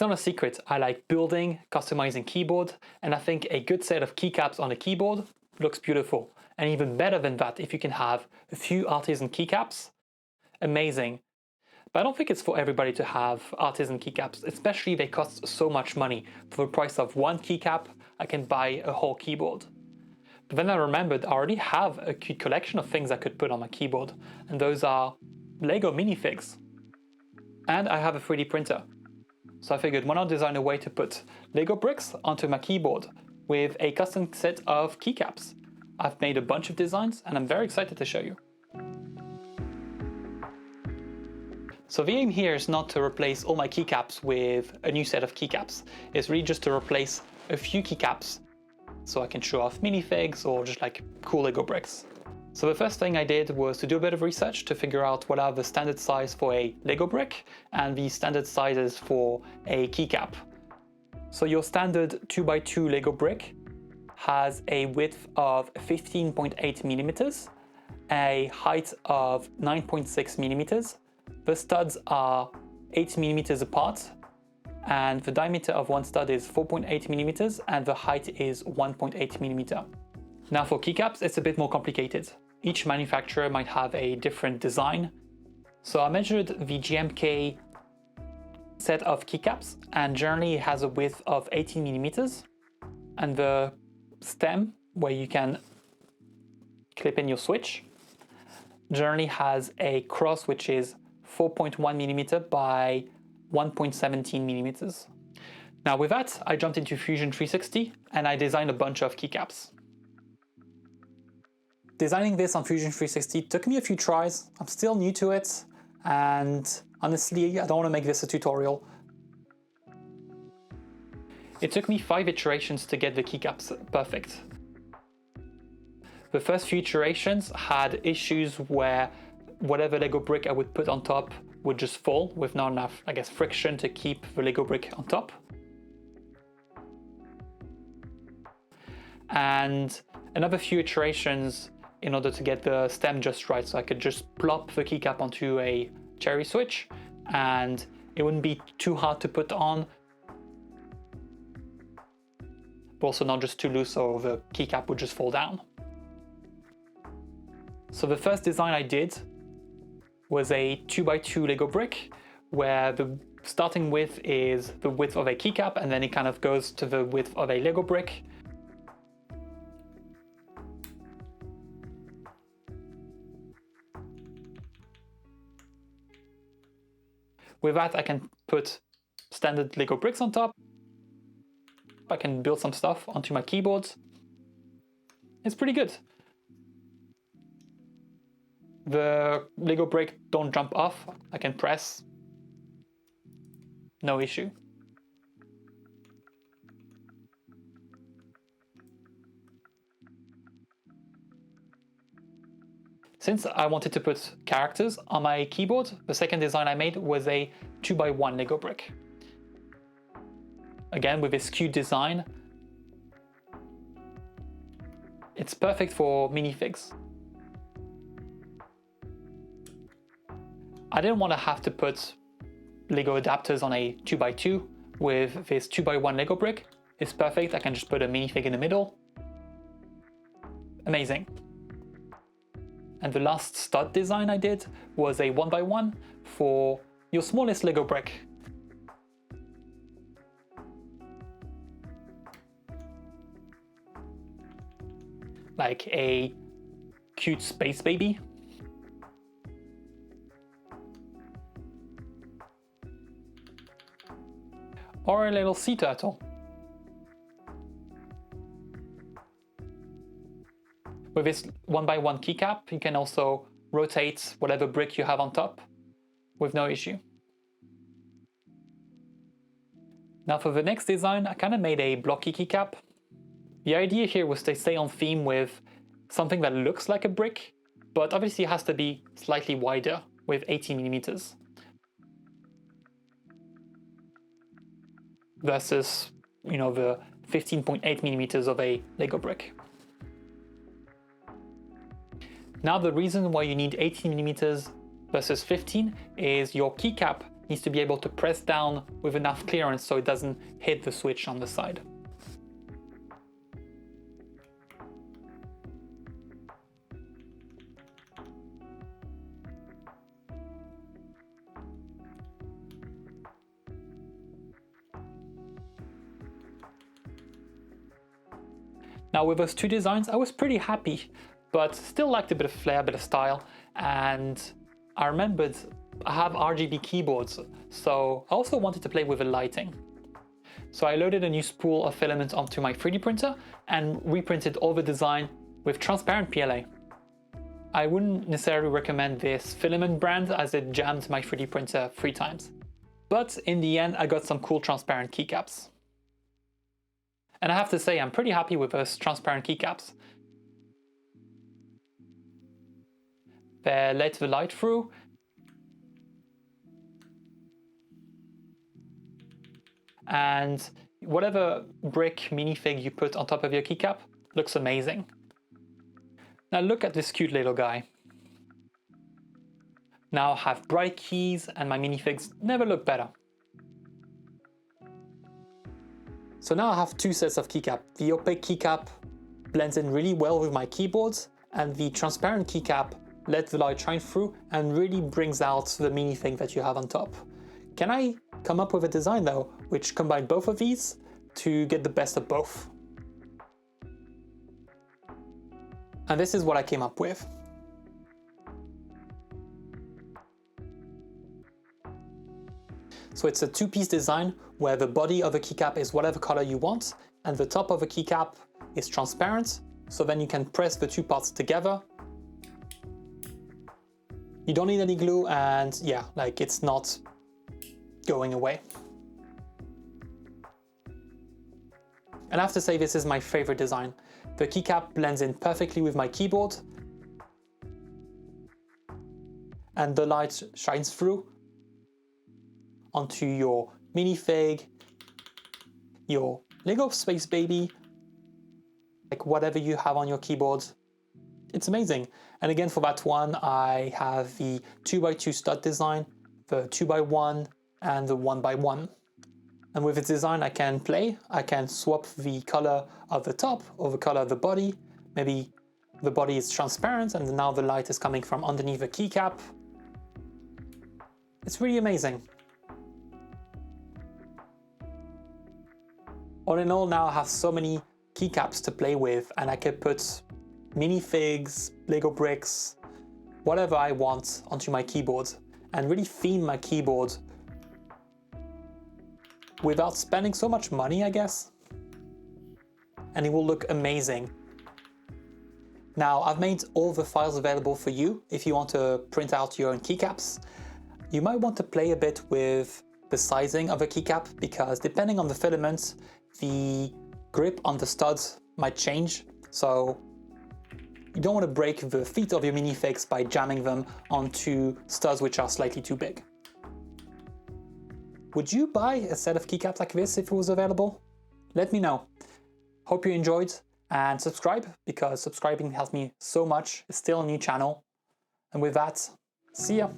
not a secret, I like building, customizing keyboard, and I think a good set of keycaps on a keyboard looks beautiful. And even better than that, if you can have a few Artisan keycaps, amazing. But I don't think it's for everybody to have Artisan keycaps, especially they cost so much money. For the price of one keycap, I can buy a whole keyboard. But then I remembered I already have a cute collection of things I could put on my keyboard, and those are LEGO Minifigs. And I have a 3D printer. So I figured why not design a way to put LEGO bricks onto my keyboard with a custom set of keycaps. I've made a bunch of designs and I'm very excited to show you. So the aim here is not to replace all my keycaps with a new set of keycaps. It's really just to replace a few keycaps so I can show off minifigs or just like cool LEGO bricks. So the first thing I did was to do a bit of research to figure out what are the standard size for a LEGO brick and the standard sizes for a keycap. So your standard 2x2 LEGO brick has a width of 15.8 millimeters, a height of 9.6 millimeters. The studs are 8 millimeters apart, and the diameter of one stud is 4.8 millimeters and the height is 1.8 millimeter. Now for keycaps, it's a bit more complicated. Each manufacturer might have a different design. So I measured the GMK set of keycaps, and generally it has a width of 18 millimeters. And the stem, where you can clip in your switch, generally has a cross which is 4.1 millimeter by 1.17 millimeters. Now with that, I jumped into Fusion 360 and I designed a bunch of keycaps. Designing this on Fusion 360 took me a few tries. I'm still new to it, and honestly, I don't want to make this a tutorial. It took me 5 iterations to get the keycaps perfect. The first few iterations had issues where whatever LEGO brick I would put on top would just fall with not enough, I guess, friction to keep the LEGO brick on top. And another few iterations in order to get the stem just right, so I could just plop the keycap onto a cherry switch and it wouldn't be too hard to put on, but also not just too loose so the keycap would just fall down. So the first design I did was a 2x2 LEGO brick where the starting width is the width of a keycap and then it kind of goes to the width of a LEGO brick. With that, I can put standard LEGO bricks on top. I can build some stuff onto my keyboard. It's pretty good. The LEGO brick don't jump off. I can press. No issue. Since I wanted to put characters on my keyboard, the second design I made was a 2x1 LEGO brick. Again, with this skewed design, it's perfect for minifigs. I didn't want to have to put LEGO adapters on a 2x2. With this 2x1 LEGO brick, it's perfect. I can just put a minifig in the middle. Amazing. And the last stud design I did was a 1x1 for your smallest LEGO brick. Like a cute space baby. Or a little sea turtle. With this 1x1 keycap, you can also rotate whatever brick you have on top with no issue. Now for the next design, I kind of made a blocky keycap. The idea here was to stay on theme with something that looks like a brick, but obviously it has to be slightly wider with 80 millimeters. Versus, you know, the 15.8 millimeters of a LEGO brick. Now the reason why you need 18 millimeters versus 15 is your keycap needs to be able to press down with enough clearance so it doesn't hit the switch on the side. Now with those two designs, I was pretty happy, but still liked a bit of flair, a bit of style. And I remembered I have RGB keyboards, so I also wanted to play with the lighting. So I loaded a new spool of filament onto my 3D printer and reprinted all the design with transparent PLA. I wouldn't necessarily recommend this filament brand as it jammed my 3D printer 3 times. But in the end, I got some cool transparent keycaps. And I have to say, I'm pretty happy with those transparent keycaps. They let the light through. And whatever brick minifig you put on top of your keycap looks amazing. Now look at this cute little guy. Now I have bright keys and my minifigs never look better. So now I have 2 sets of keycap. The opaque keycap blends in really well with my keyboards, and the transparent keycap lets the light shine through and really brings out the minifig that you have on top. Can I come up with a design though, which combines both of these to get the best of both? And this is what I came up with. So it's a 2-piece design where the body of the keycap is whatever color you want, and the top of the keycap is transparent, so then you can press the 2 parts together. You don't need any glue, and yeah, like it's not going away. And I have to say, this is my favorite design. The keycap blends in perfectly with my keyboard, and the light shines through onto your minifig, your LEGO Space Baby, like whatever you have on your keyboard. It's amazing. And again, for that one, I have the 2x2 stud design, the 2x1, and the 1x1. And with its design, I can play. I can swap the color of the top or the color of the body. Maybe the body is transparent and now the light is coming from underneath the keycap. It's really amazing. All in all, now I have so many keycaps to play with, and I can put minifigs, Lego bricks, whatever I want onto my keyboard and really theme my keyboard without spending so much money, I guess. And it will look amazing. Now, I've made all the files available for you if you want to print out your own keycaps. You might want to play a bit with the sizing of a keycap, because depending on the filament, the grip on the studs might change. So you don't want to break the feet of your minifigs by jamming them onto studs which are slightly too big. Would you buy a set of keycaps like this if it was available? Let me know. Hope you enjoyed, and subscribe, because subscribing helps me so much. It's still a new channel. And with that, see ya.